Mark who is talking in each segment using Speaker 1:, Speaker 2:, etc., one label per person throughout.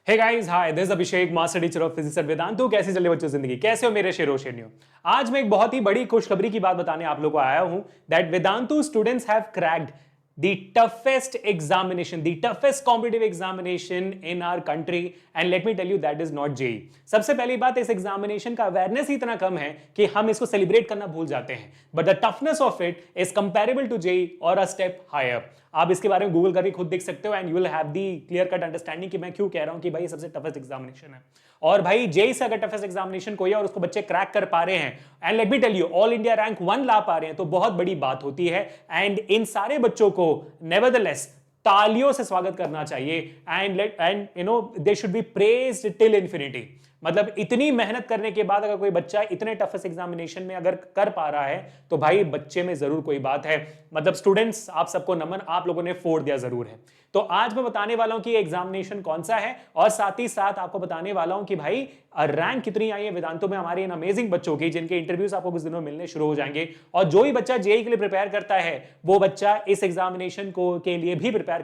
Speaker 1: Hey guys, hi, this Abhishek, master teacher of physics at Vedantu. कैसे चले बच्चों जिंदगी? कैसे हो मेरे शेरो शेरनियो? आज मैं एक बहुत ही बड़ी खुशखबरी की बात बताने आप लोगों को आया हूं that Vedantu students have cracked the toughest examination, the toughest competitive examination in our country, and let me tell you that is not JEE। सबसे पहली बात, इस एग्जामिनेशन का अवेयरनेस ही इतना कम है कि हम इसको सेलिब्रेट करना भूल जाते हैं, but the toughness of it is comparable to JEE और अ स्टेप हायर। आप इसके बारे में गूगल करके खुद देख सकते हो and you will have the clear cut understanding कि मैं क्यों कह रहा हूं कि भाई सबसे टफेस्ट एग्जामिनेशन है। और भाई JEE से अगर टफेस्ट एग्जामिनेशन कोई है और उसको बच्चे क्रैक कर पा रहे हैं and let me tell you all India rank 1 ला पा रहे हैं तो बहुत बड़ी बात होती है। एंड इन सारे बच्चों को नेवरदलेस तालियों से स्वागत करना चाहिए and you know they should be praised till infinity. मतलब इतनी मेहनत करने के बाद अगर कोई बच्चा इतने टफेस्ट एग्जामिनेशन में अगर कर पा रहा है तो भाई बच्चे में जरूर कोई बात है। मतलब स्टूडेंट्स, आप सबको नमन, आप लोगों ने फोड़ दिया जरूर है। तो आज मैं बताने वाला हूं कि एग्जामिनेशन कौन सा है और साथ ही साथ आपको बताने वाला हूं कि भाई रैंक कितनी आई है वेदांतु में हमारे इन अमेजिंग बच्चों की, जिनके इंटरव्यूज आपको कुछ दिनों में मिलने शुरू हो जाएंगे। और जो ही बच्चा JEE के लिए प्रिपेयर करता है वो बच्चा इस एग्जामिनेशन को के लिए भी प्रिपेयर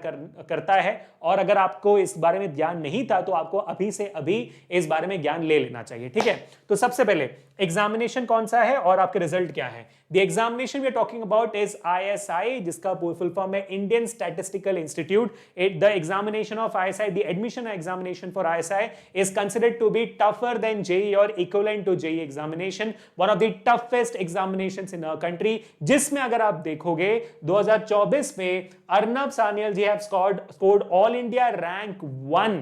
Speaker 1: करता है। और अगर आपको इस बारे में ज्ञान नहीं था तो आपको अभी से अभी इस बारे में ज्ञान ले लेना चाहिए, ठीक है। तो सबसे पहले एग्जामिनेशन कौन सा है और आपके रिजल्ट क्या है। The examination we are talking about is ISI, जिसका फुल फॉर्म है Indian statistical institute. The examination of ISI, the admission examination for ISI is considered to be tougher than JEE और equivalent to JEE examination, one of the toughest examinations in our country. जिसमें अगर आप देखोगे 2024 में Arnab Sanyal ji have scored all India rank 1।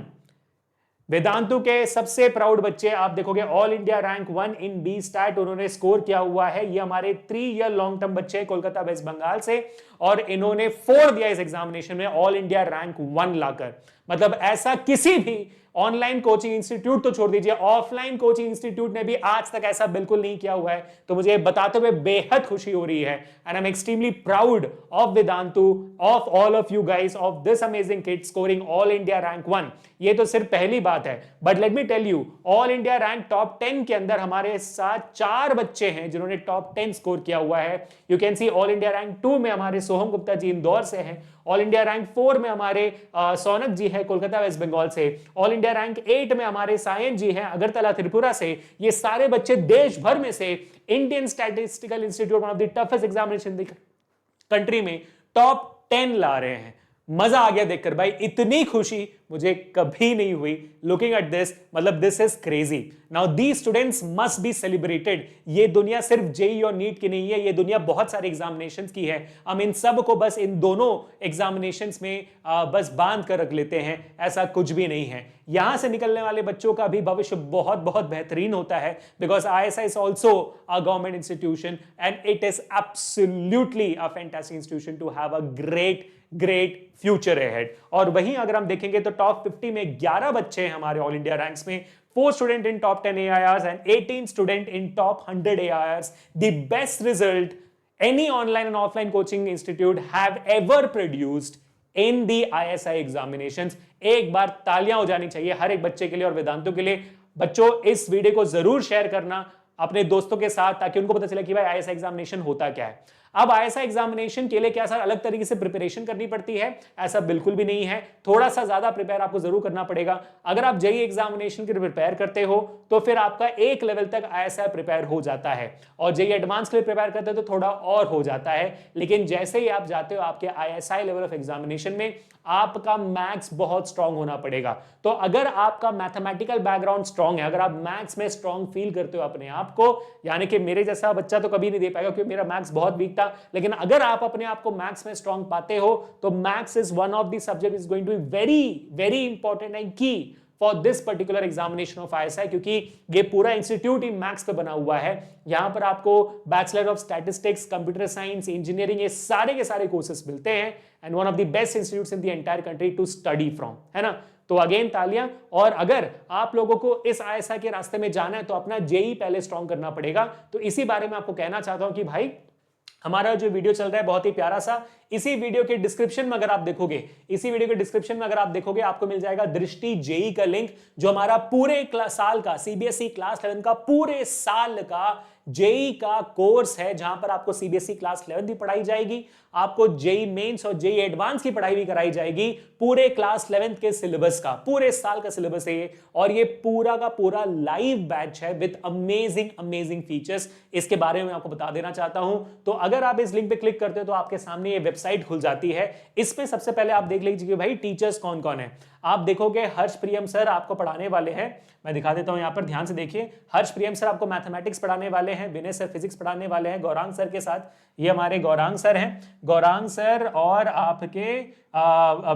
Speaker 1: Vedantu के सबसे proud बच्चे आप देखोगे all India rank 1 in B stat उन्होंने स्कोर किया हुआ है। ये हमारे 3 ईयर लॉन्ग टर्म बच्चे कोलकाता वेस्ट बंगाल से, और इन्होंने 4 दिया इस एग्जामिनेशन में ऑल इंडिया रैंक 1 लाकर। मतलब ऐसा किसी भी ऑनलाइन कोचिंग इंस्टीट्यूट तो छोड़ दीजिए, ऑफलाइन कोचिंग इंस्टीट्यूट ने भी आज तक ऐसा बिल्कुल नहीं किया हुआ है। तो मुझे बताते हुए बेहद खुशी हो रही है and I am extremely proud of Vedantu, of all of you guys, of this amazing kid scoring all India rank 1। ये तो सिर्फ पहली बात है, but let me tell you all India rank top 10 के अंदर हमारे साथ 4 बच्चे हैं जिन्होंने टॉप 10 स्कोर किया हुआ है। You can see all India rank 2 में हमारे सोहम गुप्ता जी इंदौर से हैं, ऑल इंडिया रैंक 4 में हमारे सौनक जी है कोलकाता वेस्ट बंगाल से, ऑल इंडिया रैंक 8 में हमारे सायन जी हैं अगरतला त्रिपुरा से। ये सारे बच्चे देश भर में से Indian statistical institute, one of the toughest examination country में टॉप 10 ला रहे हैं। मजा आ गया देखकर भाई, इतनी खुशी मुझे कभी नहीं हुई लुकिंग एट दिस। मतलब this is crazy. Now these students must be celebrated. ये दुनिया सिर्फ JEE और नीट की नहीं है, ये दुनिया बहुत सारे एग्जामिनेशंस की है। हम इन सब को बस इन दोनों एग्जामिनेशंस में बस बांध कर रख लेते हैं, ऐसा कुछ भी नहीं है। यहां से निकलने वाले बच्चों का भी भविष्य बहुत बहुत बेहतरीन होता है, because ISI is also a government institution and it is absolutely a fantastic institution to have a great future ahead. और वहीं अगर हम देखेंगे तो टॉप 50 में 11 बच्चे हैं हमारे ऑल इंडिया रैंक्स में, 4 student in top 10 AIRs and 18 student in top 100 AIRs, the best result any online and offline coaching institute have ever produced in the ISI examinations। एक बार तालियां हो जानी चाहिए हर एक बच्चे के लिए और वेदांतु के लिए। बच्चों, इस वीडियो को जरूर शेयर करना अपने दोस्तों के साथ, ताकि उनको पता चले कि भाई ISI एग्जामिनेशन होता क्या है। अब ISI एग्जामिनेशन के लिए क्या सर अलग तरीके से प्रिपरेशन करनी पड़ती है? ऐसा बिल्कुल भी नहीं है। थोड़ा सा ज्यादा प्रिपेयर आपको जरूर करना पड़ेगा। अगर आप JEE एग्जामिनेशन के लिए प्रिपेयर करते हो तो फिर आपका एक लेवल तक ISI प्रिपेयर हो जाता है, और JEE एडवांस के लिए प्रिपेयर करते हो तो थोड़ा और हो जाता है। लेकिन जैसे ही आप जाते हो आपके ISI लेवल ऑफ एग्जामिनेशन में, आपका मैथ्स बहुत स्ट्रांग होना पड़ेगा। तो अगर आपका मैथमेटिकल बैकग्राउंड स्ट्रांग है, अगर आप मैथ्स में स्ट्रांग फील करते हो अपने आप को, यानी कि मेरे जैसा बच्चा तो कभी नहीं दे पाएगा क्योंकि मेरा मैथ्स बहुत वीक था, लेकिन अगर आप अपने आप को मैथ्स में स्ट्रांग पाते हो तो maths is one of the subject is going to be very important and key for this particular examination of ISI, क्योंकि ये पूरा इंस्टीट्यूट ही मैथ्स पे बना हुआ है। यहां पर आपको bachelor of statistics, computer science, engineering, ये सारे के सारे कोर्सेस मिलते हैं and one of the best institutes in the entire country to study from, है ना। तो अगेन तालियां। और अगर आप लोगों को इस ISI के रास्ते में जाना है तो अपना JEE पहले स्ट्रॉन्ग करना पड़ेगा। तो इसी बारे में आपको कहना चाहता हूं कि भाई हमारा जो वीडियो चल रहा है बहुत ही प्यारा सा, इसी वीडियो के डिस्क्रिप्शन में अगर आप देखोगे, इसी वीडियो के डिस्क्रिप्शन में अगर आप देखोगे, आपको मिल जाएगा दृष्टि जेई का लिंक, जो हमारा पूरे साल का सीबीएसई क्लास 11 का पूरे साल का जेई का कोर्स है, जहां पर आपको सीबीएसई क्लास 11 भी पढ़ाई जाएगी, आपको जेई मेंस और जेई एडवांस की पढ़ाई भी कराई जाएगी, पूरे क्लास 11 के सिलेबस का, पूरे साल का सिलेबस है ये, और ये पूरा का पूरा लाइव बैच है विद अमेजिंग अमेजिंग फीचर्स। इसके बारे में आपको बता देना चाहता हूं। तो अगर आप इस लिंक पे क्लिक करते हो तो आपके सामने ये वेबसाइट खुल जाती है। इसमें सबसे पहले आप देख लीजिए कि भाई टीचर्स कौन कौन है। आप देखोगे हर्ष प्रियम सर आपको पढ़ाने वाले हैं, मैं दिखा देता हूं यहां पर, ध्यान से देखिए। हर्ष प्रियम सर आपको मैथमेटिक्स पढ़ाने वाले हैं, विनय सर फिजिक्स पढ़ाने वाले हैं गौरांग सर के साथ, ये हमारे गौरांग सर हैं। गौरांग सर और आपके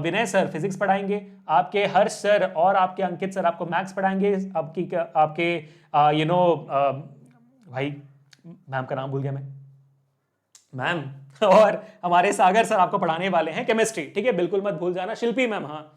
Speaker 1: विनय सर फिजिक्स पढ़ाएंगे, आपके हर्ष सर और आपके अंकित सर आपको मैथ्स पढ़ाएंगे, आपके भाई मैम का नाम भूल गया मैं, मैम, और हमारे सागर सर आपको पढ़ाने वाले हैं केमिस्ट्री, ठीक है, बिल्कुल मत भूल जाना। शिल्पी मैम, हाँ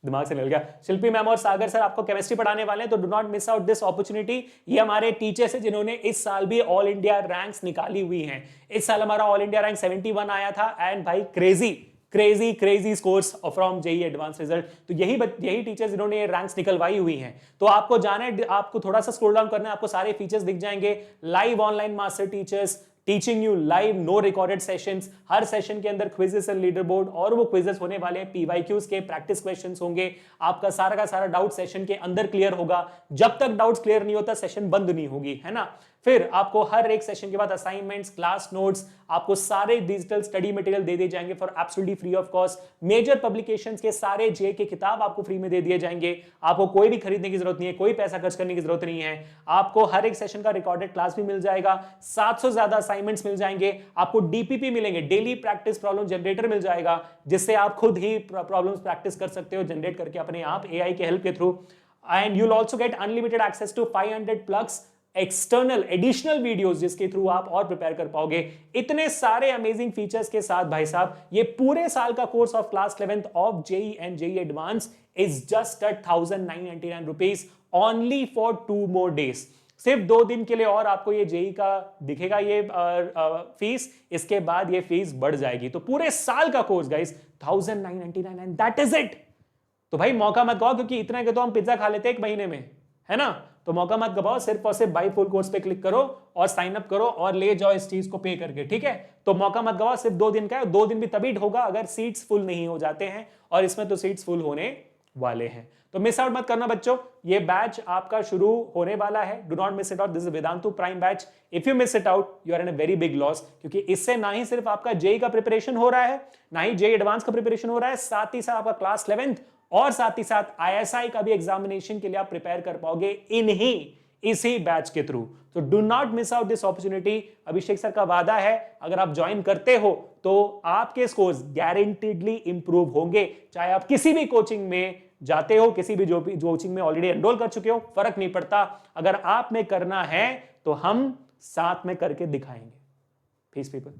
Speaker 1: दिमाग से निकल गया, शिल्पी मैम और सागर सर आपको केमिस्ट्री पढ़ाने वाले हैं, तो do not miss out this opportunity. ये हमारे टीचर्स हैं जिन्होंने इस साल भी ऑल इंडिया रैंक्स निकाली हुई हैं। इस साल हमारा ऑल इंडिया रैंक 71 आया था, एंड भाई crazy scores from JEE advance result. तो यही टीचर्स जिन्होंने ये रैंक्स निकलवाई हुई हैं। तो आपको जाना है, आपको थोड़ा सा स्क्रॉल डाउन करना है, आपको सारे फीचर्स दिख जाएंगे। Live online master teachers teaching you live, no recorded sessions, हर सेशन के अंदर क्विजेस एंड लीडर बोर्ड, और वो क्विजेस होने वाले हैं पीवाईक्यूज के, प्रैक्टिस क्वेश्चंस होंगे। आपका सारा का सारा डाउट सेशन के अंदर क्लियर होगा, जब तक डाउट्स क्लियर नहीं होता सेशन बंद नहीं होगी, है ना। फिर आपको हर एक सेशन के बाद असाइनमेंट्स, क्लास नोट्स, आपको सारे डिजिटल स्टडी मटेरियल दे दिए जाएंगे for absolutely free of cost. Major publications के सारे जे के किताब आपको फ्री में दे दिए जाएंगे, आपको कोई भी खरीदने की जरूरत नहीं है, कोई पैसा खर्च करने की जरूरत नहीं है। आपको हर एक सेशन का रिकॉर्डेड क्लास भी मिल जाएगा, 700 ज्यादा असाइनमेंट्स मिल जाएंगे, आपको डीपीपी मिलेंगे, डेली प्रैक्टिस प्रॉब्लम जनरेटर मिल जाएगा, जिससे आप खुद ही प्रॉब्लम्स प्रैक्टिस कर सकते हो जनरेट करके अपने आप एआई के हेल्प के through. And you will also get unlimited access to 500 plus external additional videos, जिसके थ्रू आप और प्रिपेयर कर पाओगे। इतने सारे अमेजिंग फीचर्स के साथ भाई साहब ये पूरे साल का course of class 11th of JEE and JEE advance is just at 1999 rupees only for 2 more days। सिर्फ 2 दिन के लिए और आपको ये जेई का दिखेगा ये फीस, इसके बाद ये फीस बढ़ जाएगी। तो पूरे साल का course guys 1999 and that is it. तो भाई मौका मत गवाओ, क्योंकि इतना के तो हम पिज्जा खा लेते हैं 1 महीने में, है ना। तो मौका मत गवाओ, सिर्फ और सिर्फ बाई फुल कोर्स पे क्लिक करो और साइन अप करो और ले जाओ इस चीज को पे करके, ठीक है। तो मौका मत गवाओ, सिर्फ 2 दिन का है, 2 दिन भी तभी होगा अगर सीट्स फुल नहीं हो जाते हैं, और इसमें तो सीट्स फुल होने वाले हैं। तो मिस आउट मत करना बच्चों, ये बैच आपका शुरू होने वाला है, do not miss it out. This is Vedantu prime batch. If you miss it out you are in a very big loss, क्योंकि इससे ना ही सिर्फ आपका जेई का प्रिपरेशन हो रहा है, ना ही जेई एडवांस का प्रिपरेशन हो रहा है, साथ ही साथ आपका क्लास 11th और साथ ही साथ आईएसआई का भी एग्जामिनेशन के लिए आप प्रिपेयर कर पाओगे इसी बैच के थ्रू। तो do not miss out this opportunity. Abhishek sir का वादा है, अगर आप ज्वाइन करते हो तो आपके स्कोर्स गारंटीडली इंप्रूव होंगे, चाहे आप किसी भी कोचिंग में जाते हो, किसी भी जो कोचिंग में ऑलरेडी एनरोल कर चुके हो, फर्क नहीं पड़ता। अगर आप में करना है तो हम साथ में करके दिखाएंगे। Peace people.